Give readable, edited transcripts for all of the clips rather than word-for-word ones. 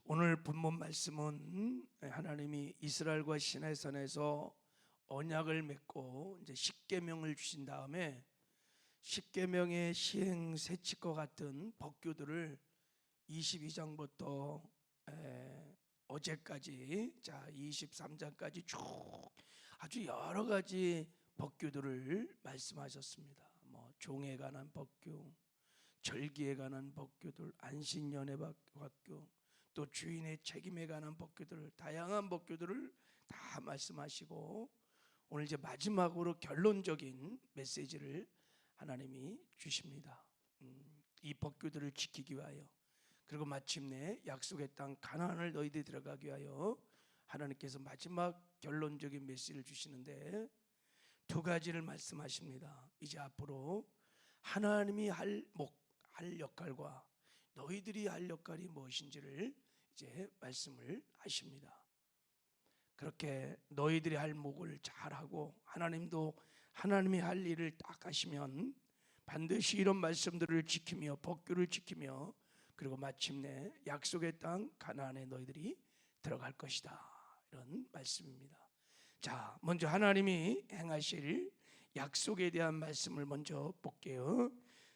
오늘 본문 말씀은 하나님이 이스라엘과 시내산에서 언약을 맺고 이제 십계명을 주신 다음에 십계명의 시행 세칙과 같은 법규들을 22장부터 어제까지 23장까지 쭉 아주 여러 가지 법규들을 말씀하셨습니다. 종에 관한 법규, 절기에 관한 법규들, 안식년의 법규, 또 주인의 책임에 관한 법규들을, 다양한 법규들을 다 말씀하시고 오늘 이제 마지막으로 결론적인 메시지를 하나님이 주십니다. 이 법규들을 지키기 위하여, 그리고 마침내 약속의 땅 가나안을 너희들이 들어가기 위하여 하나님께서 마지막 결론적인 메시지를 주시는데 두 가지를 말씀하십니다. 이제 앞으로 하나님이 할 역할과 너희들이 할 역할이 무엇인지를 이제 말씀을 하십니다. 그렇게 너희들이 할 몫을 잘하고 하나님도 하나님이 할 일을 딱 하시면 반드시 이런 말씀들을 지키며 법규를 지키며 그리고 마침내 약속의 땅 가나안에 너희들이 들어갈 것이다, 이런 말씀입니다. 자, 먼저 하나님이 행하실 약속에 대한 말씀을 먼저 볼게요.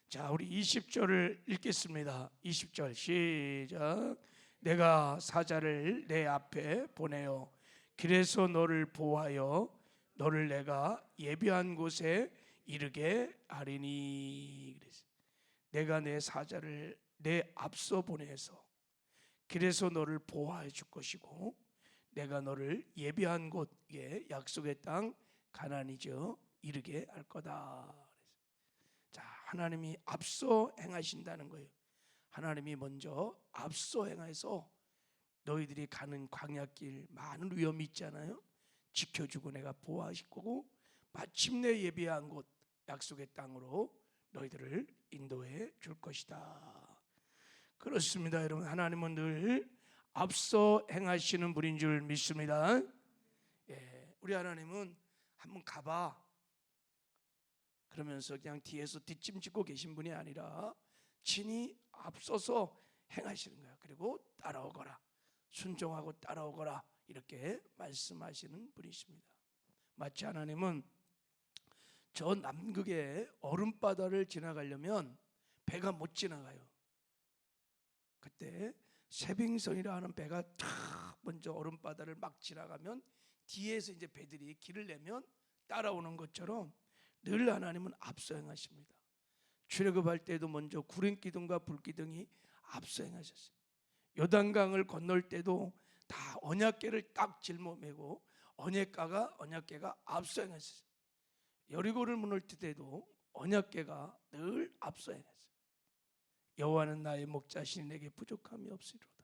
자, 우리 20절을 읽겠습니다. 20절 시작. 내가 사자를 내 앞에 보내어 길에서 너를 보호하여 너를 내가 예비한 곳에 이르게 하리니. 그래서 내가 내 사자를 내 앞서 보내서 길에서 너를 보호해 줄 것이고 내가 너를 예비한 곳에 약속의 땅 가나안이죠 이르게 할 거다. 자, 하나님이 앞서 행하신다는 거예요. 하나님이 먼저 앞서 행해서 너희들이 가는 광야길 많은 위험이 있잖아요. 지켜주고 내가 보호하실 거고 마침내 예비한 곳 약속의 땅으로 너희들을 인도해 줄 것이다. 그렇습니다. 여러분, 하나님은 늘 앞서 행하시는 분인 줄 믿습니다. 우리 하나님은 한번 가봐 그러면서 그냥 뒤에서 뒷짐짓고 계신 분이 아니라 친히 앞서서 행하시는 거야. 그리고 따라오거라, 순종하고 따라오거라, 이렇게 말씀하시는 분이십니다. 마치 하나님은 저 남극의 얼음바다를 지나가려면 배가 못 지나가요. 그때 세빙선이라 하는 배가 탁 먼저 얼음바다를 막 지나가면 뒤에서 이제 배들이 길을 내면 따라오는 것처럼 늘 하나님은 앞서 행하십니다. 출애굽할 때도 먼저 구름기둥과 불기둥이 앞서 행하셨어요. 요단강을 건널 때도 다 언약궤를 딱 짊어매고 언약궤가 앞서 행했어요. 여리고를 무너뜨릴 때도 언약궤가 늘 앞서 행했어요. 여호와는 나의 목자시니 내게 부족함이 없으리로다.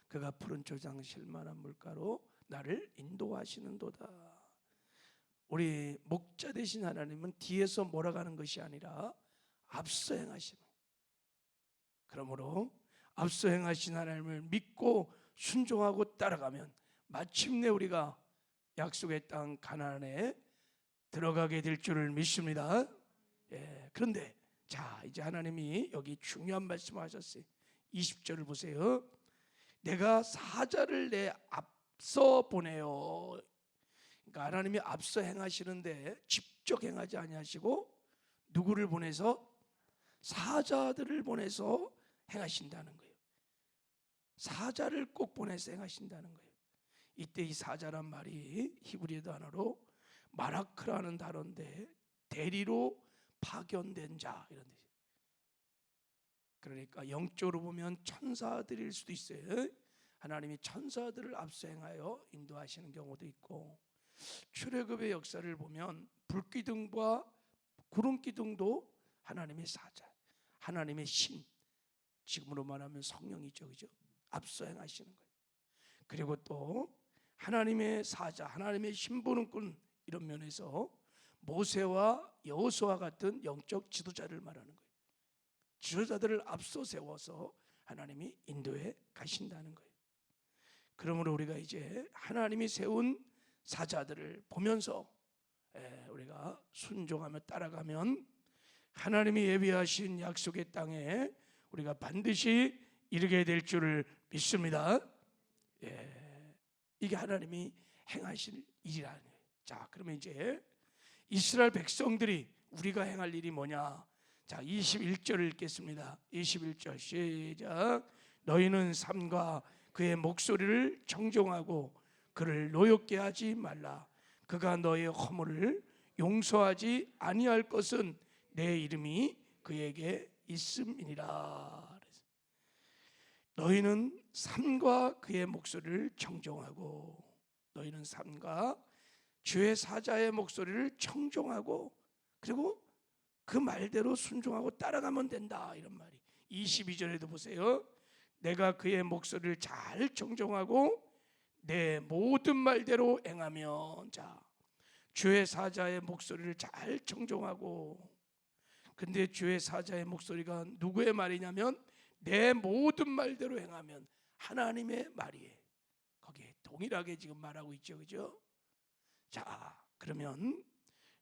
그가 푸른 초장 쉴만한 물가로 나를 인도하시는도다. 우리 목자 되신 하나님은 뒤에서 몰아가는 것이 아니라 앞서 행하시는, 그러므로 앞서 행하신 하나님을 믿고 순종하고 따라가면 마침내 우리가 약속의 땅 가나안에 들어가게 될 줄을 믿습니다. 그런데 자, 이제 하나님이 여기 중요한 말씀을 하셨어요. 20절을 보세요. 내가 사자를 내 앞서 보내요. 그러니까 하나님이 앞서 행하시는데 직접 행하지 아니하시고 누구를 보내서? 사자들을 보내서 행하신다는 거예요. 사자를 꼭 보내서 행하신다는 거예요. 이때 이 사자란 말이 히브리 단어로 마라크라는 단어인데 대리로 파견된 자, 이런 뜻이에요. 그러니까 영적으로 보면 천사들일 수도 있어요. 하나님이 천사들을 앞서 행하여 인도하시는 경우도 있고, 출애굽의 역사를 보면 불기둥과 구름기둥도 하나님의 사자, 하나님의 신, 지금으로 말하면 성령이죠, 그죠? 앞서 행하시는 거예요. 그리고 또 하나님의 사자, 하나님의 신부름꾼, 이런 면에서 모세와 여호수아 같은 영적 지도자를 말하는 거예요. 지도자들을 앞서 세워서 하나님이 인도해 가신다는 거예요. 그러므로 우리가 이제 하나님이 세운 사자들을 보면서 우리가 순종하며 따라가면 하나님이 예비하신 약속의 땅에 우리가 반드시 이르게 될 줄을 믿습니다. 이게 하나님이 행하실 일이라는 거예요. 자, 그러면 이제 이스라엘 백성들이 우리가 행할 일이 뭐냐? 자, 21절을 읽겠습니다. 21절 시작. 너희는 삼가 그의 목소리를 청종하고 그를 노엽게 하지 말라. 그가 너의 허물을 용서하지 아니할 것은 내 이름이 그에게 있음이니라. 너희는 삼가 그의 목소리를 청종하고, 너희는 삼가 주의 사자의 목소리를 청종하고, 그리고 그 말대로 순종하고 따라가면 된다, 이런 말이. 22절에도 보세요. 내가 그의 목소리를 잘 청종하고 내 모든 말대로 행하면, 자, 주의 사자의 목소리를 잘 청종하고, 근데 주의 사자의 목소리가 누구의 말이냐면 내 모든 말대로 행하면 하나님의 말이에요. 거기에 동일하게 지금 말하고 있죠, 그죠? 자, 그러면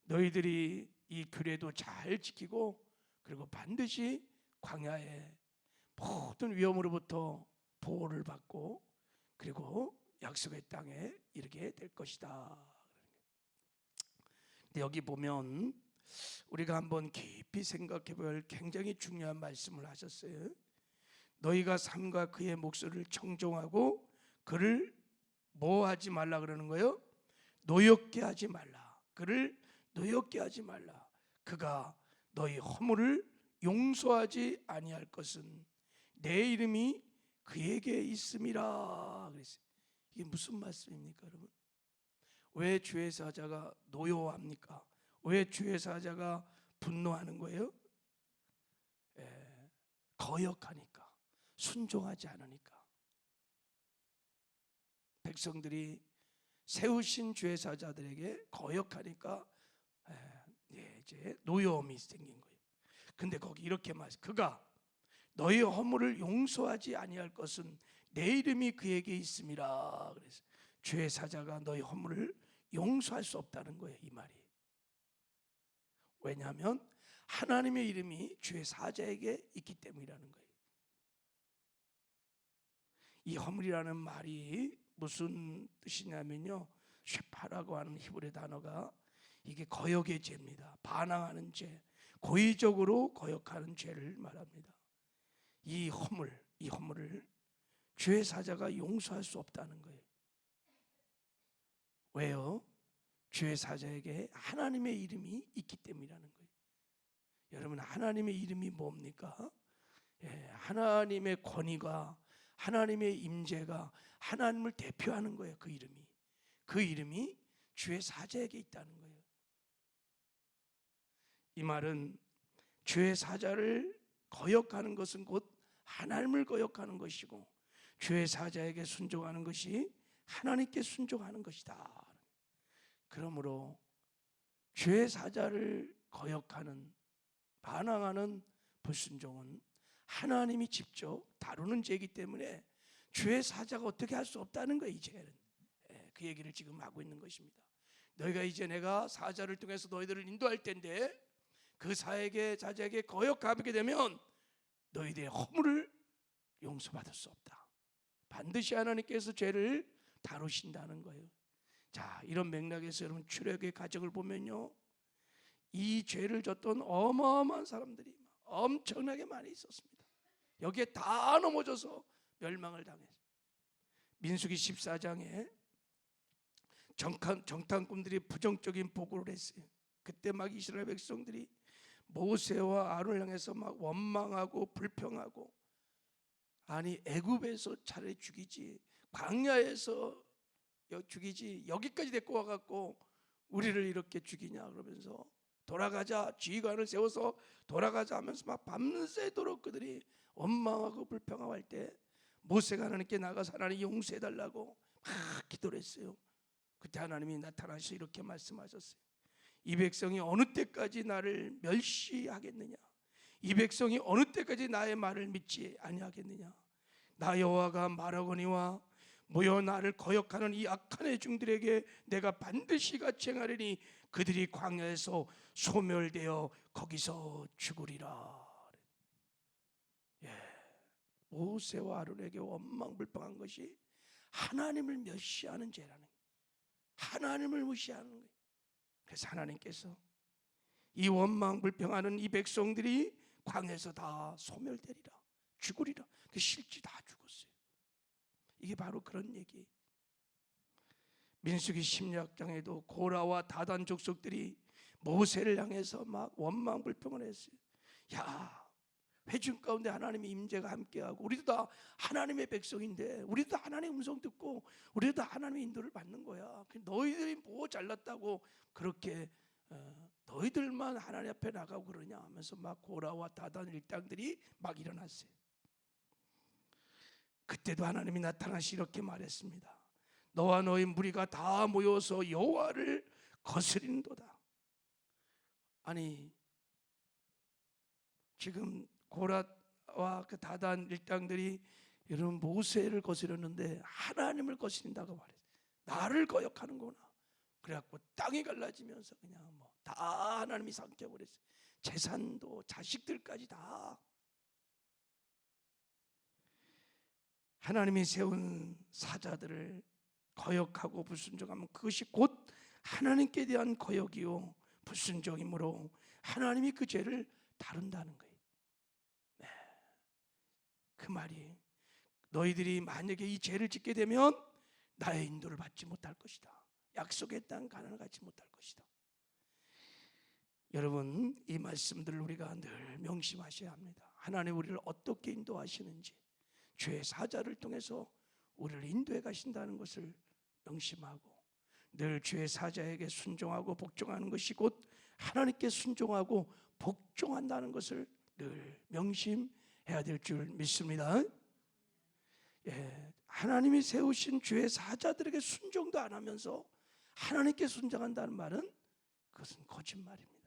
너희들이 이 규례도 잘 지키고, 그리고 반드시 광야에 모든 위험으로부터 보호를 받고, 그리고 약속의 땅에 이르게 될 것이다. 근데 여기 보면 우리가 한번 깊이 생각해 볼 굉장히 중요한 말씀을 하셨어요. 너희가 삼가 그의 목소리를 청종하고 그를 뭐 하지 말라 그러는 거예요? 노엽게 하지 말라. 그를 노엽게 하지 말라. 그가 너희 허물을 용서하지 아니할 것은 내 이름이 그에게 있음이라 그랬어요. 이게 무슨 말씀입니까, 여러분? 왜 주의 사자가 노여워합니까? 왜 주의 사자가 분노하는 거예요? 거역하니까, 순종하지 않으니까. 백성들이 세우신 주의 사자들에게 거역하니까 이제 노여움이 생긴 거예요. 근데 거기 이렇게 말씀, 그가 너희 허물을 용서하지 아니할 것은 내 이름이 그에게 있음이라. 그래서 주의 사자가 너희 허물을 용서할 수 없다는 거예요, 이 말이. 왜냐하면 하나님의 이름이 주의 사자에게 있기 때문이라는 거예요. 이 허물이라는 말이 무슨 뜻이냐면요, 쉐파라고 하는 히브리 단어가 이게 거역의 죄입니다. 반항하는 죄, 고의적으로 거역하는 죄를 말합니다. 이 허물을 주의 사자가 용서할 수 없다는 거예요. 왜요? 주의 사자에게 하나님의 이름이 있기 때문이라는 거예요. 여러분, 하나님의 이름이 뭡니까? 하나님의 권위가, 하나님의 임재가 하나님을 대표하는 거예요. 그 이름이 주의 사자에게 있다는 거예요. 이 말은 주의 사자를 거역하는 것은 곧 하나님을 거역하는 것이고, 주의 사자에게 순종하는 것이 하나님께 순종하는 것이다. 그러므로 주의 사자를 거역하는, 반항하는 불순종은 하나님이 직접 다루는 죄이기 때문에 주의 사자가 어떻게 할 수 없다는 거예요. 이 죄는. 그 얘기를 지금 하고 있는 것입니다. 너희가 이제 내가 사자를 통해서 너희들을 인도할 텐데, 그 사자에게 거역하게 되면 너희들의 허물을 용서받을 수 없다. 반드시 하나님께서 죄를 다루신다는 거예요. 자, 이런 맥락에서 여러분 출애굽의 가정을 보면요, 이 죄를 졌던 어마어마한 사람들이 엄청나게 많이 있었습니다. 여기에 다 넘어져서 멸망을 당했어요. 민수기 14장에 정탐꾼들이 부정적인 보고를 했어요. 그때 막 이스라엘 백성들이 모세와 아론을 향해서 막 원망하고 불평하고, 아니 애굽에서 차라리 죽이지, 광야에서 죽이지, 여기까지 데리고 와갖고 우리를 이렇게 죽이냐 그러면서 돌아가자, 지휘관을 세워서 돌아가자 하면서 막 밤새도록 그들이 원망하고 불평하고 할 때 모세가 하나님께 나가서 하나님 용서해달라고 막 기도를 했어요. 그때 하나님이 나타나셔서 이렇게 말씀하셨어요. 이 백성이 어느 때까지 나를 멸시하겠느냐? 이 백성이 어느 때까지 나의 말을 믿지 아니하겠느냐? 나 여호와가 말하거니와 모여 나를 거역하는 이 악한 애중들에게 내가 반드시 같이 행하리니 그들이 광야에서 소멸되어 거기서 죽으리라. 모세와 아론에게 원망불평한 것이 하나님을 멸시하는 죄라는 거예요. 하나님을 무시하는 거예요. 그래서 하나님께서 이 원망 불평하는 이 백성들이 광야에서 다 소멸되리라, 죽으리라. 그 실제 다 죽었어요. 이게 바로 그런 얘기예요. 민수기 16장에도 고라와 다단 족속들이 모세를 향해서 막 원망 불평을 했어요. 야, 회중 가운데 하나님의 임재가 함께하고 우리도 다 하나님의 백성인데, 우리도 다 하나님의 음성 듣고 우리도 다 하나님의 인도를 받는 거야. 너희들이 뭐 잘났다고 그렇게 너희들만 하나님 앞에 나가고 그러냐 하면서 막 고라와 다단 일당들이 막 일어났어요. 그때도 하나님이 나타나시 이렇게 말했습니다. 너와 너희 무리가 다 모여서 여호와를 거스리는도다. 아니, 지금 고라와 그 다단 일당들이 여러분 모세를 거스렸는데 하나님을 거스린다고 말했어요. 나를 거역하는구나. 그래갖고 땅이 갈라지면서 그냥 뭐 다 하나님이 삼켜버렸어요. 재산도 자식들까지 다. 하나님이 세운 사자들을 거역하고 불순종하면 그것이 곧 하나님께 대한 거역이요 불순종이므로 하나님이 그 죄를 다룬다는 거예요. 네. 그 말이 너희들이 만약에 이 죄를 짓게 되면 나의 인도를 받지 못할 것이다. 약속의 땅 가나안을 갖지 못할 것이다. 여러분, 이 말씀들을 우리가 늘 명심하셔야 합니다. 하나님 우리를 어떻게 인도하시는지, 죄의 사자를 통해서 우리를 인도해 가신다는 것을 명심하고 늘 죄의 사자에게 순종하고 복종하는 것이 곧 하나님께 순종하고 복종한다는 것을 늘 명심해야 될 줄 믿습니다. 예, 하나님이 세우신 죄의 사자들에게 순종도 안 하면서 하나님께 순종한다는 말은 그것은 거짓말입니다.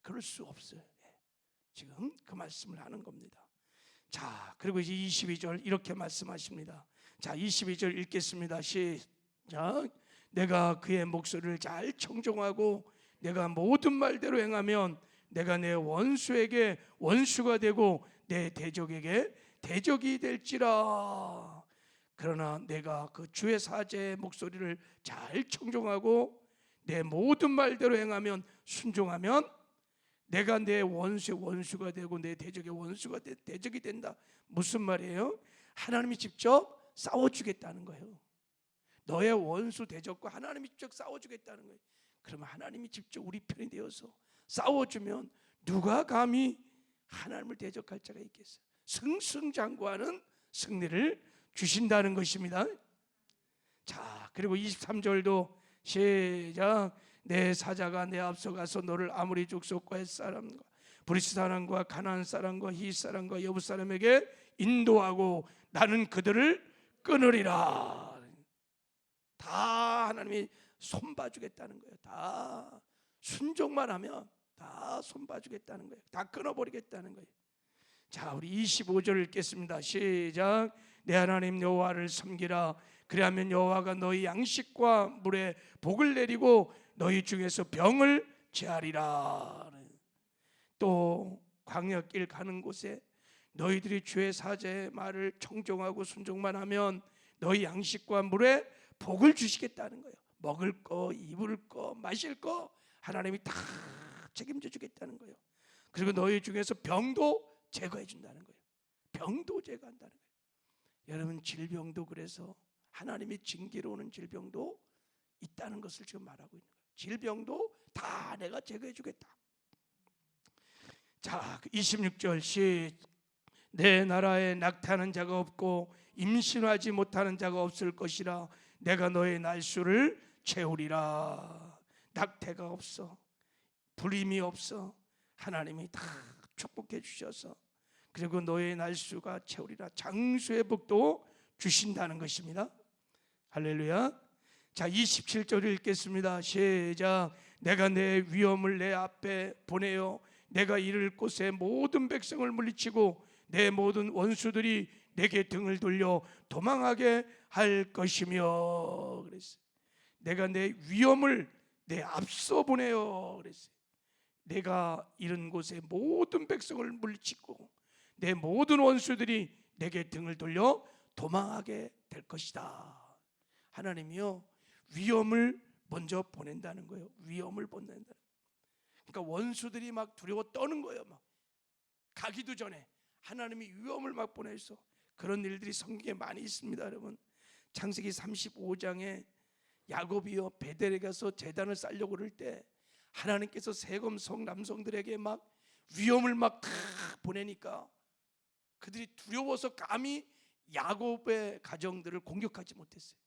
그럴 수 없어요. 예, 지금 그 말씀을 하는 겁니다. 자, 그리고 이제 22절 이렇게 말씀하십니다. 자, 22절 읽겠습니다. 시작. 내가 그의 목소리를 잘 청종하고 내가 모든 말대로 행하면 내가 내 원수에게 원수가 되고 내 대적에게 대적이 될지라. 그러나 내가 그 주의 사제의 목소리를 잘 청종하고 내 모든 말대로 행하면, 순종하면 내가 내 원수의 원수가 되고 내 대적의 원수가 대적이 된다. 무슨 말이에요? 하나님이 직접 싸워주겠다는 거예요. 너의 원수 대적과 하나님이 직접 싸워주겠다는 거예요. 그러면 하나님이 직접 우리 편이 되어서 싸워주면 누가 감히 하나님을 대적할 자가 있겠어요? 승승장구하는 승리를 주신다는 것입니다. 자, 그리고 23절도 시작. 내 사자가 내 앞서가서 너를 아모리 족속과 헷 사람과 브리스 사람과 가나안 사람과 히 사람과 여부 사람에게 인도하고 나는 그들을 끊으리라. 다 하나님이 손봐주겠다는 거예요. 다 순종만 하면 다 손봐주겠다는 거예요. 다 끊어버리겠다는 거예요. 자, 우리 25절 읽겠습니다. 시작. 내 하나님 여호와를 섬기라. 그리하면 여호와가 너희 양식과 물에 복을 내리고 너희 중에서 병을 제하리라. 또 광야길 가는 곳에 너희들이 주의 사제의 말을 청종하고 순종만 하면 너희 양식과 물에 복을 주시겠다는 거예요. 먹을 거, 입을 거, 마실 거 하나님이 다 책임져 주겠다는 거예요. 그리고 너희 중에서 병도 제거해 준다는 거예요. 병도 제거한다는 거예요. 여러분, 질병도 그래서 하나님이 징계로 오는 질병도 있다는 것을 지금 말하고 있는 거예요. 질병도 다 내가 제거해 주겠다. 자, 26절 내 나라에 낙태하는 자가 없고 임신하지 못하는 자가 없을 것이라. 내가 너의 날수를 채우리라. 낙태가 없어, 불임이 없어. 하나님이 다 축복해 주셔서 그리고 너의 날수가 채우리라. 장수의 복도 주신다는 것입니다. 할렐루야. 자, 27절 읽겠습니다. 시작. 내가 내 위엄을 내 앞에 보내어 내가 이를 곳에 모든 백성을 물리치고 내 모든 원수들이 내게 등을 돌려 도망하게 할 것이며 그랬어요. 내가 내 위엄을 내 앞서 보내어 그랬어요. 내가 이른 곳에 모든 백성을 물리치고 내 모든 원수들이 내게 등을 돌려 도망하게 될 것이다. 하나님이요 위험을 먼저 보낸다는 거예요. 위험을 보낸다. 그러니까 원수들이 막 두려워 떠는 거예요. 막 가기도 전에 하나님이 위험을 막 보내서 그런 일들이 성경에 많이 있습니다. 여러분 창세기 35장에 야곱이요 베델에 가서 제단을 쌓려고 그럴 때 하나님께서 세겜 성 남성들에게 막 위험을 막 다 보내니까 그들이 두려워서 감히 야곱의 가정들을 공격하지 못했어요.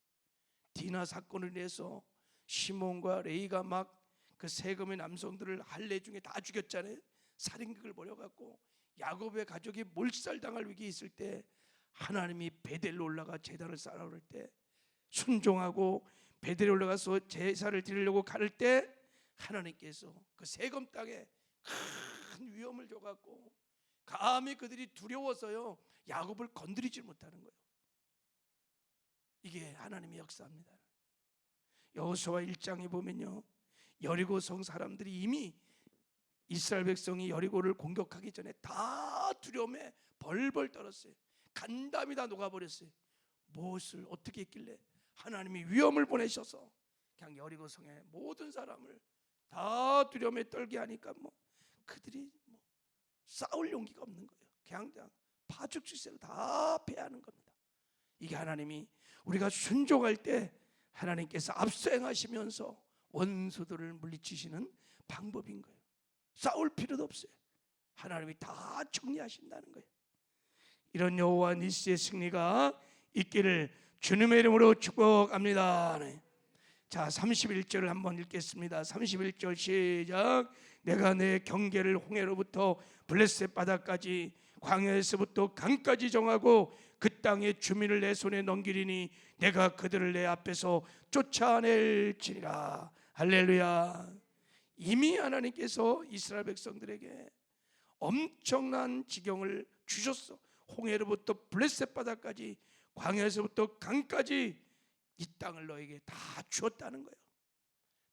디나 사건을 인해서 시몬과 레이가 막 그 세겜의 남성들을 할례 중에 다 죽였잖아요. 살인극을 벌여갖고 야곱의 가족이 몰살당할 위기에 있을 때 하나님이 베델로 올라가 제단을 쌓으라 그럴 때 순종하고 베델에 올라가서 제사를 드리려고 갈 때 하나님께서 그 세겜 땅에 큰 위험을 줘갖고 감히 그들이 두려워서요 야곱을 건드리지 못하는 거예요. 이게 하나님의 역사입니다. 여호수아 1장에 보면요 여리고성 사람들이 이미 이스라엘 백성이 여리고를 공격하기 전에 다 두려움에 벌벌 떨었어요. 간담이 다 녹아버렸어요. 무엇을 어떻게 했길래 하나님이 위험을 보내셔서 그냥 여리고성의 모든 사람을 다 두려움에 떨게 하니까 뭐 그들이 뭐 싸울 용기가 없는 거예요. 그냥 파죽지세로 다 패하는 겁니다. 이게 하나님이 우리가 순종할 때 하나님께서 앞서 행하시면서 원수들을 물리치시는 방법인 거예요. 싸울 필요도 없어요. 하나님이 다 정리하신다는 거예요. 이런 여호와 니시의 승리가 있기를 주님의 이름으로 축복합니다. 네. 자 31절을 한번 읽겠습니다. 31절 시작. 내가 내 경계를 홍해로부터 블레셋 바다까지 광야에서부터 강까지 정하고 그 땅의 주민을 내 손에 넘기리니 내가 그들을 내 앞에서 쫓아낼지니라. 할렐루야. 이미 하나님께서 이스라엘 백성들에게 엄청난 지경을 주셨어. 홍해로부터 블레셋 바다까지 광야에서부터 강까지 이 땅을 너에게 다 주었다는 거예요.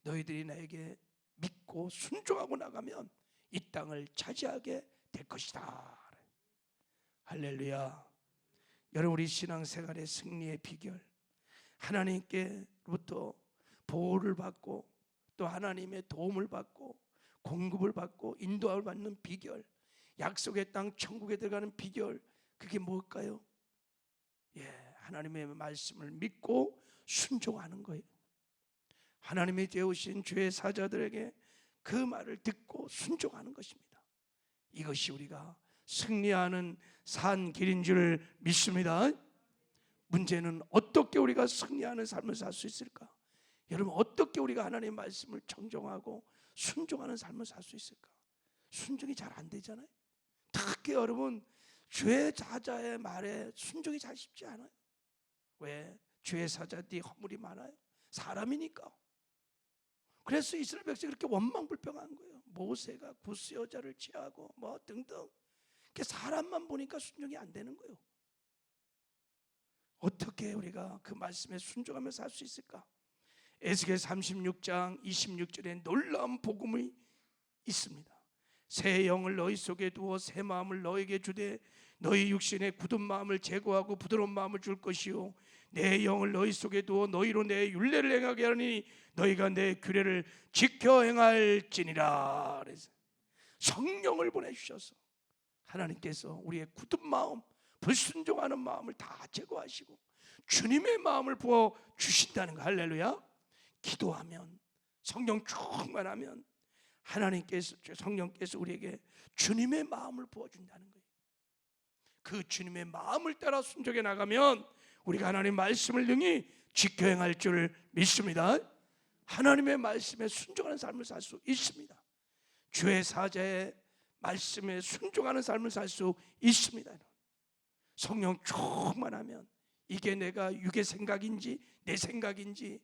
너희들이 나에게 믿고 순종하고 나가면 이 땅을 차지하게 될 것이다. 할렐루야. 여러분 우리 신앙생활의 승리의 비결 하나님께로부터 보호를 받고 또 하나님의 도움을 받고 공급을 받고 인도함을 받는 비결 약속의 땅 천국에 들어가는 비결 그게 뭘까요? 하나님의 말씀을 믿고 순종하는 거예요. 하나님이 되어오신 주의 사자들에게 그 말을 듣고 순종하는 것입니다. 이것이 우리가 승리하는 산 길인 줄 믿습니다. 문제는 어떻게 우리가 승리하는 삶을 살 수 있을까? 여러분 어떻게 우리가 하나님의 말씀을 청종하고 순종하는 삶을 살 수 있을까? 순종이 잘 안 되잖아요. 특히 여러분 주의 사자의 말에 순종이 잘 쉽지 않아요. 왜? 주의 사자들이 허물이 많아요. 사람이니까. 그래서 이스라엘 백성이 그렇게 원망불평한 거예요. 모세가 구스 여자를 취하고 뭐 등등. 사람만 보니까 순종이 안 되는 거예요. 어떻게 우리가 그 말씀에 순종하며 살 수 있을까? 에스겔 36장 26절에 놀라운 복음이 있습니다. 새 영을 너희 속에 두어 새 마음을 너에게 주되 너희 육신의 굳은 마음을 제거하고 부드러운 마음을 줄 것이요 내 영을 너희 속에 두어 너희로 내 율례를 행하게 하니 너희가 내 규례를 지켜 행할지니라. 그래서 성령을 보내주셔서 하나님께서 우리의 굳은 마음 불순종하는 마음을 다 제거하시고 주님의 마음을 부어 주신다는 거. 할렐루야. 기도하면 성령 충만하면 하나님께서 성령께서 우리에게 주님의 마음을 부어준다는 거예요. 그 주님의 마음을 따라 순종해 나가면 우리가 하나님의 말씀을 능히 지켜 행할 줄 믿습니다. 하나님의 말씀에 순종하는 삶을 살 수 있습니다. 주의 사자의 말씀에 순종하는 삶을 살 수 있습니다. 성령 충만하면 이게 내가 육의 생각인지 내 생각인지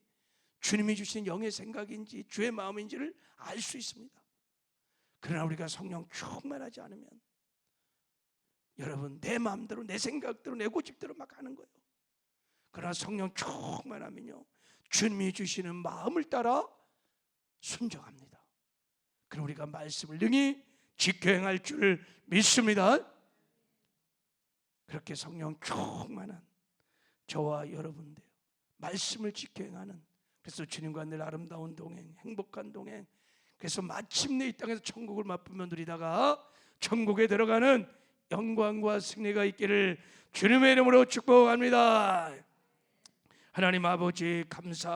주님이 주신 영의 생각인지 주의 마음인지를 알 수 있습니다. 그러나 우리가 성령 충만하지 않으면 여러분 내 마음대로 내 생각대로 내 고집대로 막 하는 거예요. 그러나 성령 충만하면요 주님이 주시는 마음을 따라 순종합니다. 그럼 우리가 말씀을 능히 지켜 행할 줄 믿습니다. 그렇게 성령 충만한 저와 여러분들 말씀을 지켜 행하는, 그래서 주님과 늘 아름다운 동행, 행복한 동행, 그래서 마침내 이 땅에서 천국을 맛보며 누리다가 천국에 들어가는 영광과 승리가 있기를 주님의 이름으로 축복합니다. 하나님 아버지 감사